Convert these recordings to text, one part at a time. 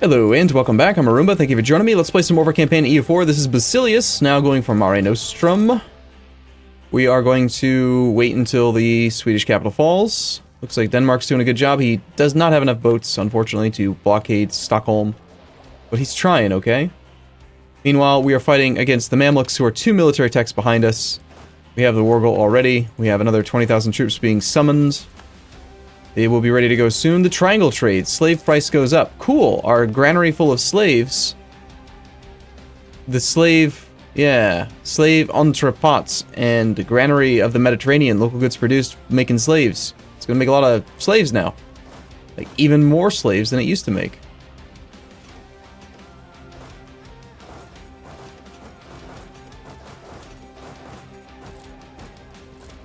Hello and welcome back, I'm Arumba, thank you for joining me. Let's play some more of our campaign in EU4. This is Basileus, now going for Mare Nostrum. We are going to wait until the Swedish capital falls. Looks like Denmark's doing a good job. He does not have enough boats, unfortunately, to blockade Stockholm. But he's trying, okay? Meanwhile, we are fighting against the Mamluks, who are 2 military techs behind us. We have the Wargle already. We have another 20,000 troops being summoned. They will be ready to go soon. The triangle trade. Slave price goes up. Cool. Our granary full of slaves. The slave... yeah. Slave entrepots and granary of the Mediterranean. Local goods produced making slaves. It's going to make a lot of slaves now. Like, even more slaves than it used to make.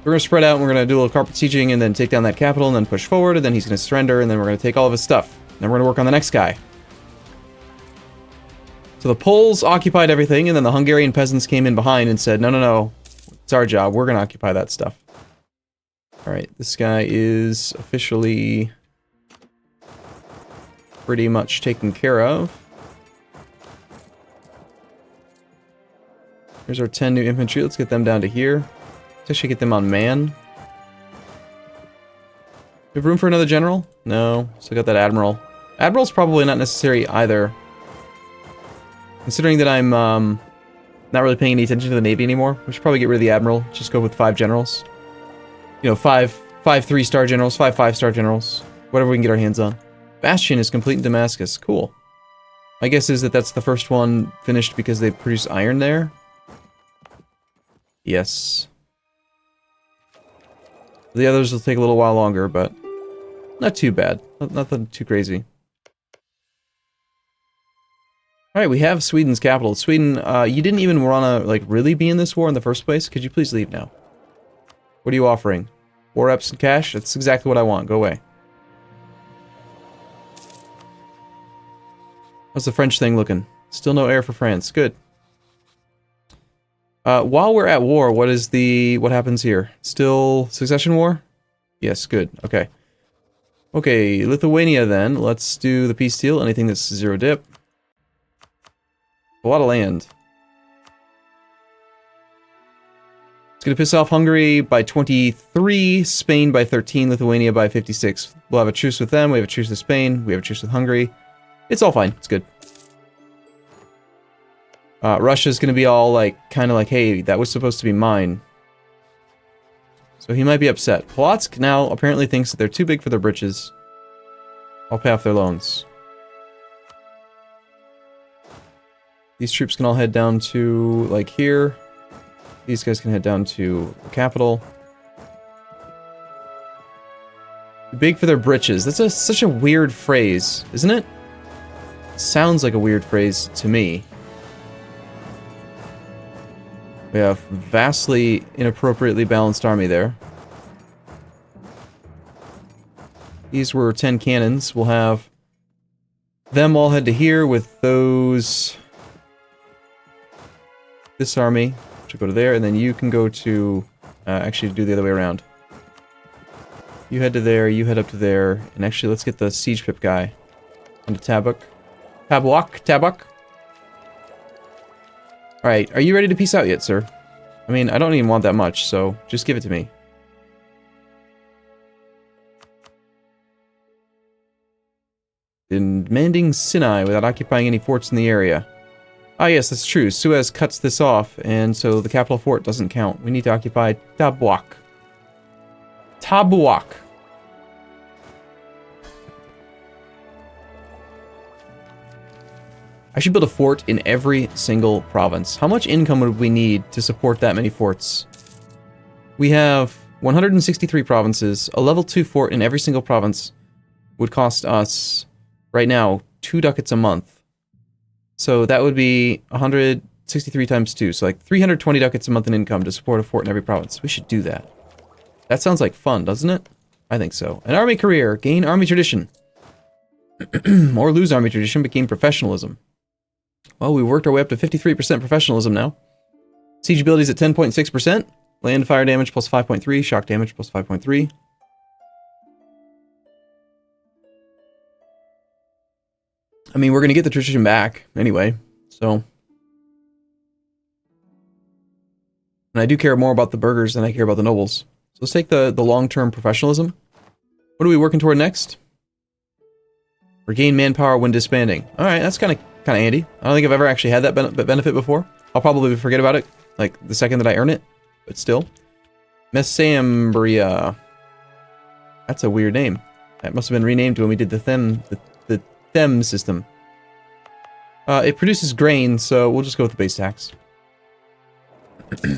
We're going to spread out, and we're going to do a little carpet sieging, and then take down that capital, and then push forward, and then he's going to surrender, and then we're going to take all of his stuff. Then we're going to work on the next guy. So the Poles occupied everything, and then the Hungarian peasants came in behind and said, no, no, no, it's our job, we're going to occupy that stuff. Alright, this guy is officially pretty much taken care of. Here's our 10 new infantry, let's get them down to here. Let's actually get them on man. Do we have room for another general? No. Still got that admiral. Admiral's probably not necessary either. Considering that I'm not really paying any attention to the navy anymore, we should probably get rid of the admiral. Just go with 5 generals. You know, 5 3-star generals, 5 5-star generals. Whatever we can get our hands on. Bastion is complete in Damascus. Cool. My guess is that that's the first one finished because they produce iron there. Yes. The others will take a little while longer, but not too bad. Nothing too crazy. Alright, we have Sweden's capital. Sweden, you didn't even want to, like, really be in this war in the first place? Could you please leave now? What are you offering? War reps and cash? That's exactly what I want. Go away. How's the French thing looking? Still no air for France. Good. While we're at war, what happens here? Still succession war? Yes, good. Okay. Okay, Lithuania then. Let's do the peace deal. Anything that's 0 dip. A lot of land. It's gonna piss off Hungary by 23, Spain by 13, Lithuania by 56. We'll have a truce with them, we have a truce with Spain, we have a truce with Hungary. It's all fine, it's good. Russia's gonna be all like, kind of like, hey, that was supposed to be mine. So he might be upset. Polotsk now apparently thinks that they're too big for their britches. I'll pay off their loans. These troops can all head down to, like, here. These guys can head down to the capital. Big for their britches. That's such a weird phrase, isn't it? Sounds like a weird phrase to me. We have vastly inappropriately balanced army there. These were 10 cannons. We'll have them all head to here with those... this army, which will go to there, and then you can go to... actually do the other way around. You head to there, you head up to there, and actually let's get the siege pip guy into Tabuk. Tabuk. Alright, are you ready to peace out yet, sir? I mean, I don't even want that much, so just give it to me. Demanding Sinai without occupying any forts in the area. Ah yes, that's true. Suez cuts this off, and so the capital fort doesn't count. We need to occupy Tabuk. Tabuk. I should build a fort in every single province. How much income would we need to support that many forts? We have 163 provinces. A level 2 fort in every single province would cost us, right now, 2 ducats a month. So that would be 163 times 2. So like 320 ducats a month in income to support a fort in every province. We should do that. That sounds like fun, doesn't it? I think so. An army career. Gain army tradition. Or lose army tradition. Became professionalism. Well, we worked our way up to 53% professionalism now. Siege abilities at 10.6%. Land fire damage plus 5.3. Shock damage plus 5.3. I mean, we're going to get the tradition back anyway, so. And I do care more about the burghers than I care about the nobles. So let's take the long-term professionalism. What are we working toward next? Regain manpower when disbanding. Alright, that's kind of handy. I don't think I've ever actually had that benefit before. I'll probably forget about it, like, the second that I earn it. But still. Messambria. That's a weird name. That must have been renamed when we did the Them system. It produces grain, so we'll just go with the base tax. We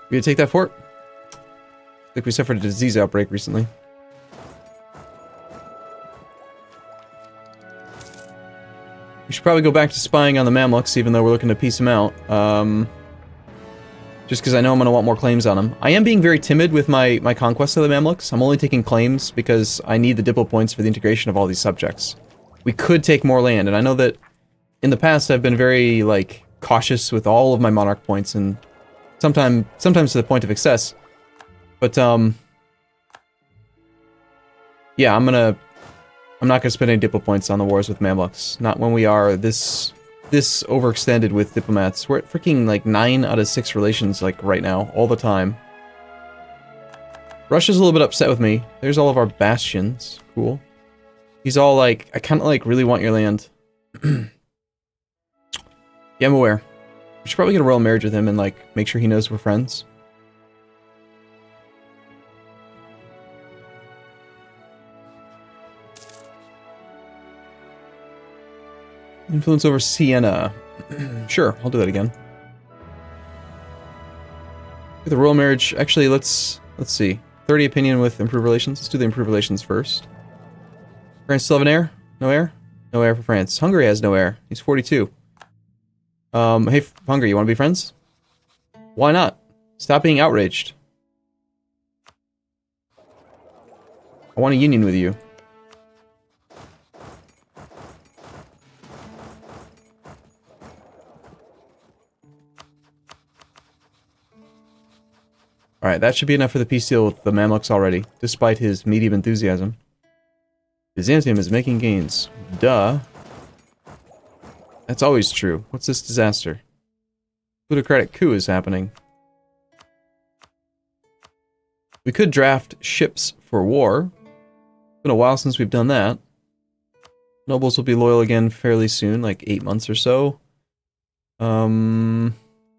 gonna take that fort? I think we suffered a disease outbreak recently. We should probably go back to spying on the Mamluks, even though we're looking to piece them out. Just because I know I'm going to want more claims on them. I am being very timid with my conquest of the Mamluks. I'm only taking claims because I need the Diplo points for the integration of all these subjects. We could take more land, and I know that in the past I've been very, like, cautious with all of my monarch points, and sometimes to the point of excess. But, yeah, I'm not gonna spend any Diplo points on the wars with Mamluks. Not when we are this overextended with diplomats. We're at freaking, like, 9 out of 6 relations, like, right now, all the time. Russia's a little bit upset with me. There's all of our bastions. Cool. He's all like, I kinda, like, really want your land. Yeah, I'm aware. We should probably get a royal marriage with him and, like, make sure he knows we're friends. Influence over Siena. Sure, I'll do that again. With the royal marriage, actually, let's see. 30 opinion with improved relations. Let's do the improved relations first. France still have an heir? No heir? No heir for France. Hungary has no heir. He's 42. Hey, Hungary, you want to be friends? Why not? Stop being outraged. I want a union with you. Alright, that should be enough for the peace deal with the Mamluks already, despite his medium enthusiasm. Byzantium is making gains. Duh. That's always true. What's this disaster? Plutocratic coup is happening. We could draft ships for war. It's been a while since we've done that. Nobles will be loyal again fairly soon, like 8 months or so.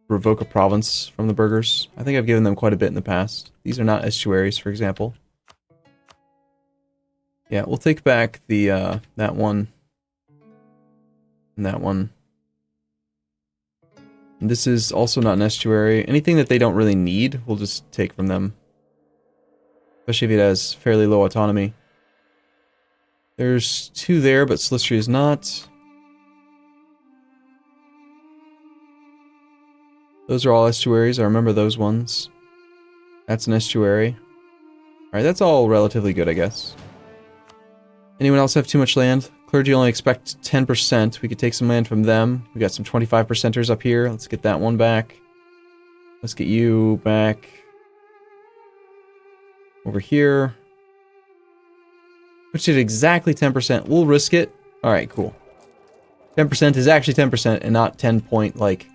Revoke a province from the burghers. I think I've given them quite a bit in the past. These are not estuaries, for example. Yeah, we'll take back the, that one. And that one. And this is also not an estuary. Anything that they don't really need, we'll just take from them. Especially if it has fairly low autonomy. There's 2 there, but Silistria is not. Those are all estuaries. I remember those ones. That's an estuary. Alright, that's all relatively good, I guess. Anyone else have too much land? Clergy only expect 10%. We could take some land from them. We got some 25%ers up here. Let's get that one back. Let's get you back. Over here. Which is exactly 10%. We'll risk it. Alright, cool. 10% is actually 10% and not 10 point, like,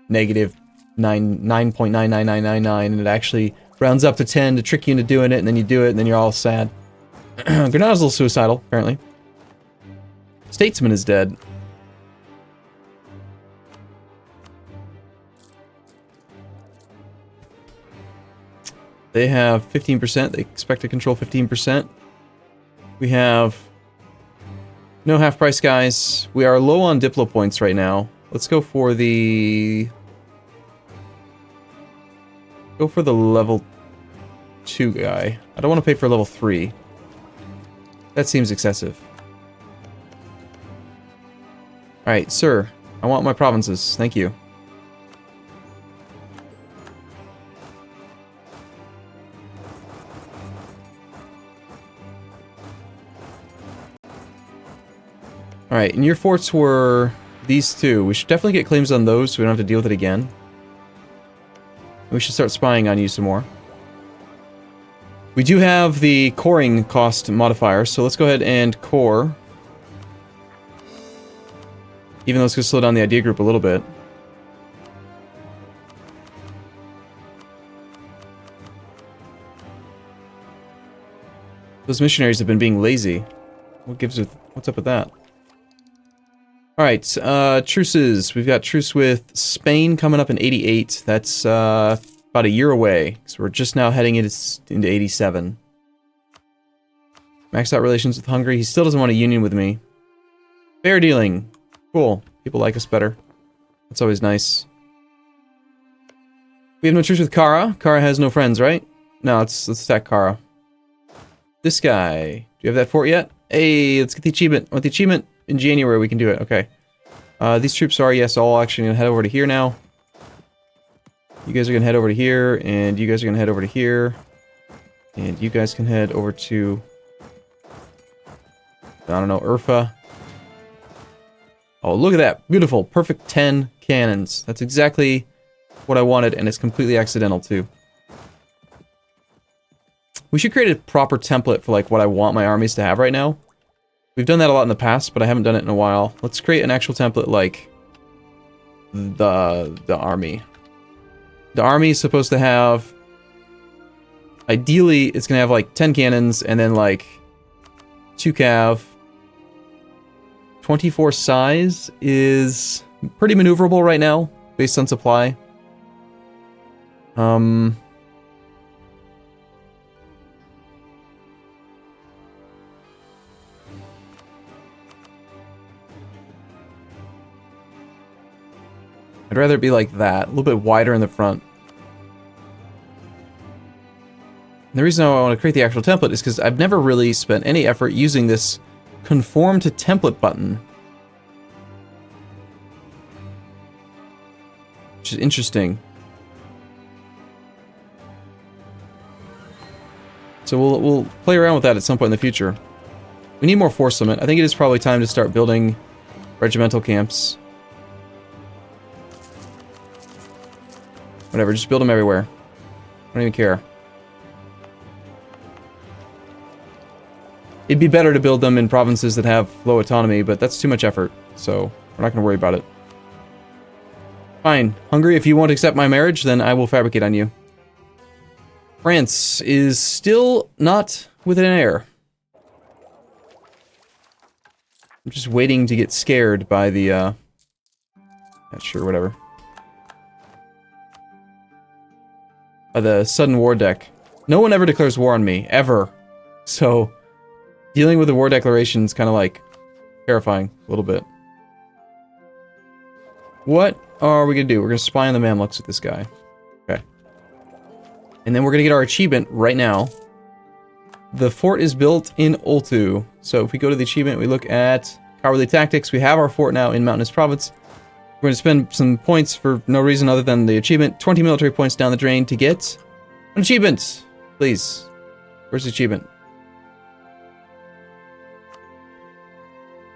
negative 9.99999, and it actually rounds up to 10 to trick you into doing it, and then you do it, and then you're all sad. Granada's a little suicidal, apparently. Statesman is dead. They have 15%. They expect to control 15%. We have no half-price guys. We are low on Diplo points right now. Let's go for the... Go for the level 2 guy. I don't want to pay for level 3. That seems excessive. Alright, sir. I want my provinces. Thank you. Alright, and your forts were these 2. We should definitely get claims on those so we don't have to deal with it again. We should start spying on you some more. We do have the coring cost modifier, so let's go ahead and core. Even though it's going to slow down the idea group a little bit. Those missionaries have been being lazy. What's up with that? Alright, truces. We've got truce with Spain coming up in 88. That's about a year away. So we're just now heading into 87. Maxed out relations with Hungary. He still doesn't want a union with me. Fair dealing. Cool. People like us better. That's always nice. We have no truce with Kara. Kara has no friends, right? No, let's attack Kara. This guy. Do you have that fort yet? Hey, let's get the achievement. With the achievement in January, we can do it. Okay. These troops are, yes, all actually going to head over to here now. You guys are going to head over to here, and you guys are going to head over to here. And you guys can head over to, I don't know, Urfa. Oh, look at that. Beautiful. Perfect 10 cannons. That's exactly what I wanted, and it's completely accidental, too. We should create a proper template for, like, what I want my armies to have right now. We've done that a lot in the past, but I haven't done it in a while. Let's create an actual template like the army. The army is supposed to have... Ideally, it's going to have, like, 10 cannons, and then, like, 2 cav. 24 size is pretty maneuverable right now, based on supply. I'd rather it be like that, a little bit wider in the front. And the reason I want to create the actual template is because I've never really spent any effort using this conform to template button. Which is interesting. So we'll play around with that at some point in the future. We need more force limit. I think it is probably time to start building regimental camps. Whatever, just build them everywhere. I don't even care. It'd be better to build them in provinces that have low autonomy, but that's too much effort, so we're not going to worry about it. Fine. Hungary, if you won't accept my marriage, then I will fabricate on you. France is still not with an heir. I'm just waiting to get scared by the, not sure, whatever. By the sudden war deck. No one ever declares war on me, ever. So, dealing with the war declaration is kind of like terrifying a little bit. What are we going to do? We're going to spy on the Mamluks with this guy. Okay. And then we're going to get our achievement right now. The fort is built in Oltu. So if we go to the achievement, we look at Cowardly Tactics. We have our fort now in Mountainous Province. We're going to spend some points for no reason other than the achievement. 20 military points down the drain to get an achievement. Please. Where's the achievement?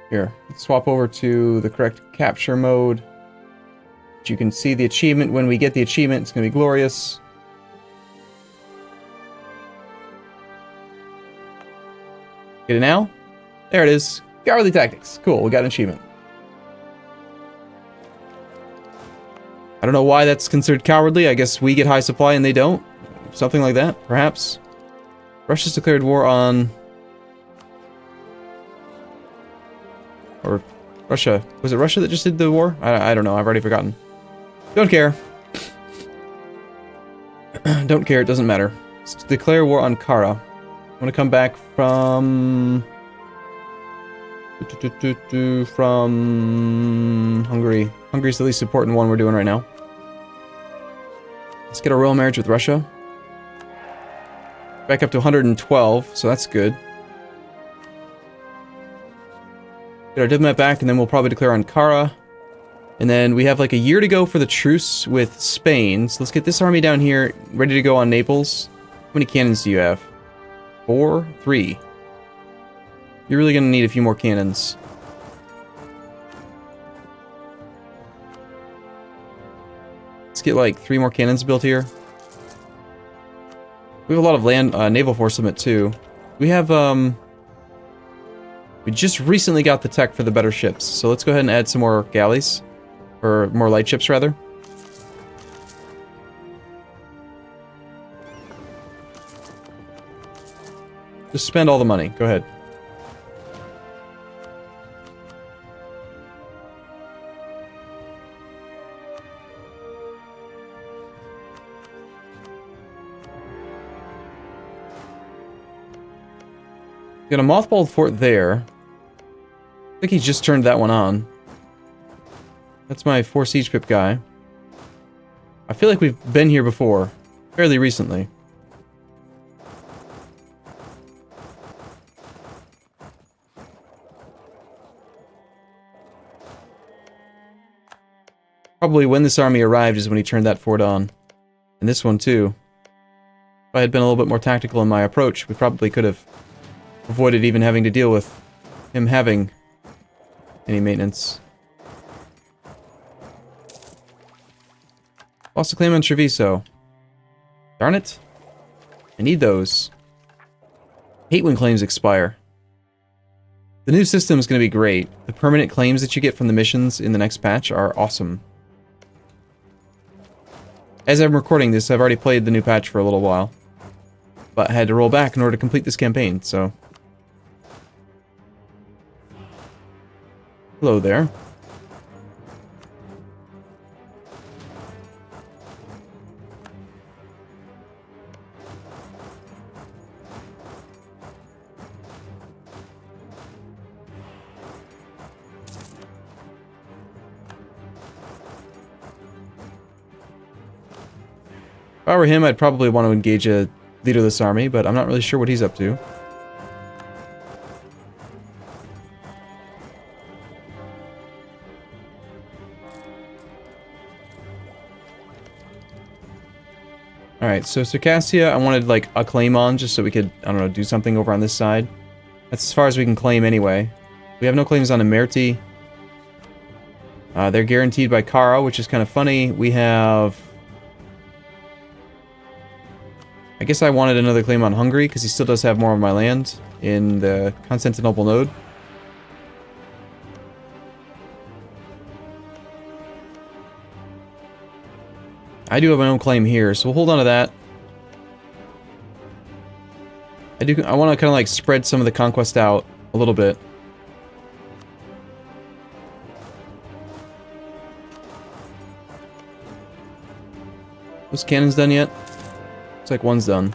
Here. Let's swap over to the correct capture mode. You can see the achievement. When we get the achievement, it's going to be glorious. Get it now? There it is. Cowardly Tactics. Cool, we got an achievement. I don't know why that's considered cowardly. I guess we get high supply and they don't. Something like that, perhaps. Russia's declared war on... Or Russia. Was it Russia that just did the war? I don't know, I've already forgotten. Don't care. Don't care, it doesn't matter. Let's declare war on Kara. I'm gonna come back from... From Hungary. Hungary's the least important one we're doing right now. Let's get a royal marriage with Russia. Back up to 112, so that's good. Get our diplomat back, and then we'll probably declare on Kara. And then we have like a year to go for the truce with Spain. So let's get this army down here, ready to go on Naples. How many cannons do you have? 4? 3. You're really going to need a few more cannons. Let's get like 3 more cannons built here. We have a lot of land naval force limit too. We have we just recently got the tech for the better ships, so let's go ahead and add some more galleys, or more light ships rather. Just spend all the money. Go ahead. Got a mothballed fort there. I think he just turned that one on. That's my 4 siege pip guy. I feel like we've been here before, fairly recently. Probably when this army arrived is when he turned that fort on. And this one too. If I had been a little bit more tactical in my approach, we probably could have avoided even having to deal with him having any maintenance. Lost a claim on Treviso. Darn it. I need those. Hate when claims expire. The new system is going to be great. The permanent claims that you get from the missions in the next patch are awesome. As I'm recording this, I've already played the new patch for a little while. But I had to roll back in order to complete this campaign, so... Hello there. If I were him, I'd probably want to engage a leader of this army, but I'm not really sure what he's up to. Alright, so Circassia, I wanted, like, a claim on, just so we could, I don't know, do something over on this side. That's as far as we can claim anyway. We have no claims on Imerti. They're guaranteed by Kara, which is kind of funny. We have... I guess I wanted another claim on Hungary, because he still does have more of my land in the Constantinople node. I do have my own claim here, so we'll hold on to that. I want to kind of like spread some of the conquest out a little bit. Was cannons done yet? Looks like one's done.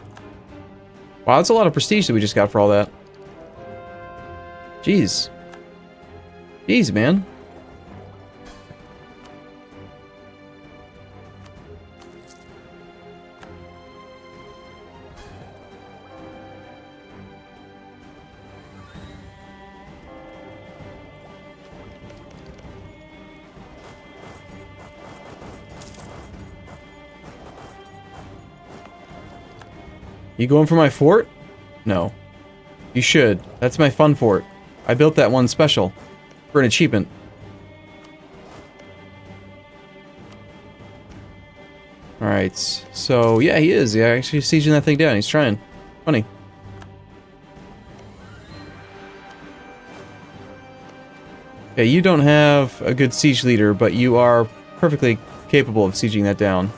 Wow, that's a lot of prestige that we just got for all that. Jeez. Jeez, man. You going for my fort? No. You should. That's my fun fort. I built that one special. For an achievement. Alright, so yeah, he is. Yeah, actually sieging that thing down. He's trying. Funny. Okay, you don't have a good siege leader, but you are perfectly capable of sieging that down.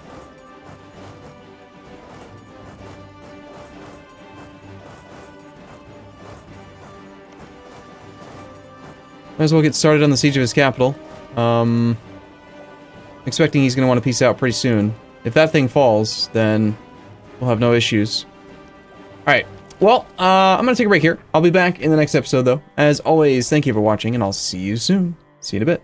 Might as well get started on the siege of his capital. Expecting he's going to want to peace out pretty soon. If that thing falls, then we'll have no issues. Alright, well, I'm going to take a break here. I'll be back in the next episode, though. As always, thank you for watching, and I'll see you soon. See you in a bit.